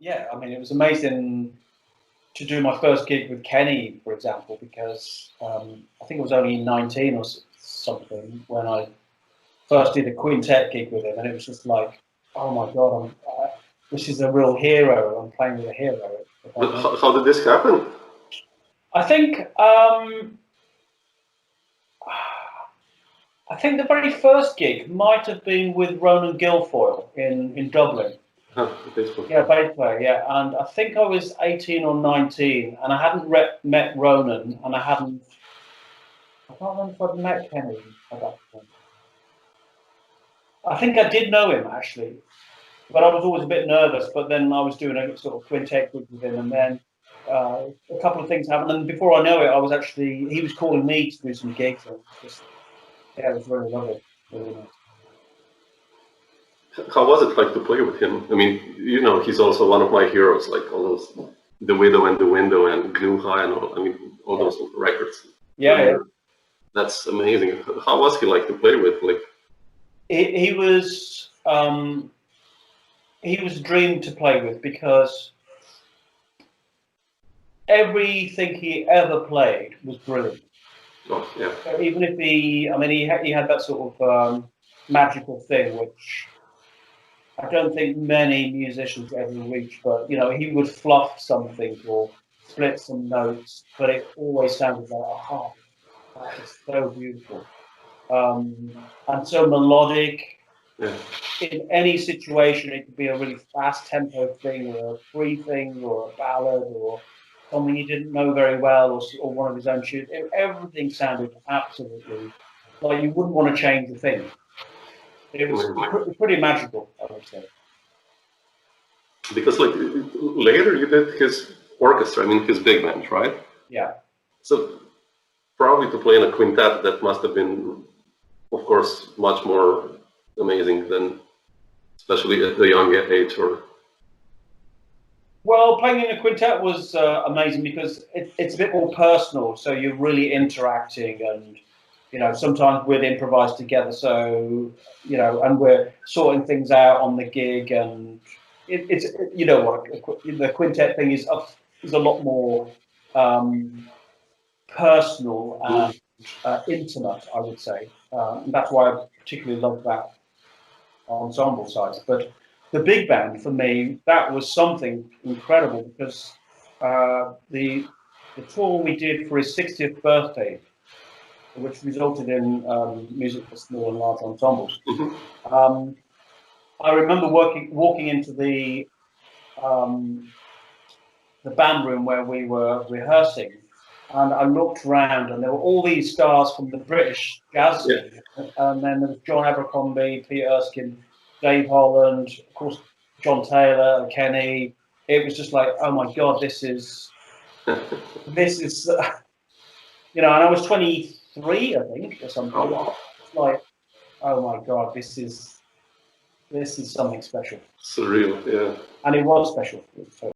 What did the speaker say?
yeah, I mean, it was amazing to do my first gig with Kenny, for example, because I think it was only 19 or something when I first did a quintet gig with him, and it was just like, oh my God, this is a real hero. I'm playing with a hero. How did this happen? I think the very first gig might have been with Ronan Guilfoyle in Dublin. Yeah, bass player, yeah. And I think I was 18 or 19, and I hadn't met Ronan, and I can't remember if I'd met Kenny at that point. I think I did know him, actually, but I was always a bit nervous. But then I was doing a sort of quintet gig with him, and then a couple of things happened. And before I know it, he was calling me to do some gigs. And it was really lovely. Really nice. How was it like to play with him? I mean, he's also one of my heroes, like all those The Widow and the Window and Glue High and all those records. Yeah. That's amazing. How was he like to play with? Like, he was a dream to play with, because everything he ever played was brilliant. Oh, yeah. Even if he had that sort of magical thing, which I don't think many musicians ever reach, but he would fluff something or split some notes, but it always sounded like, oh, that is so beautiful, and so melodic. Yeah. In any situation, it could be a really fast tempo thing, or a free thing, or a ballad, or something you didn't know very well, or one of his own tunes. Everything sounded absolutely like you wouldn't want to change a thing. It was pretty magical, I would say. Because like later you did his orchestra, his big band, right? Yeah. So probably to play in a quintet, that must have been, of course, much more amazing than, especially at the young age. Well, playing in a quintet was amazing because it's a bit more personal. So you're really interacting, and sometimes we'd improvise together. So and we're sorting things out on the gig, and the quintet thing is a lot more personal and intimate, I would say. And that's why I particularly love that ensemble size. But the big band, for me, that was something incredible, because the tour we did for his 60th birthday, which resulted in music for small and large ensembles. Mm-hmm. I remember walking into the band room where we were rehearsing, and I looked around, and there were all these stars from the British jazz scene. And then there was John Abercrombie, Peter Erskine, Dave Holland, of course, John Taylor, Kenny. It was just like, oh my God, this is, and I was 23, I think, or something. Oh. It's like, oh my God, this is something special. Surreal, yeah. And it was special.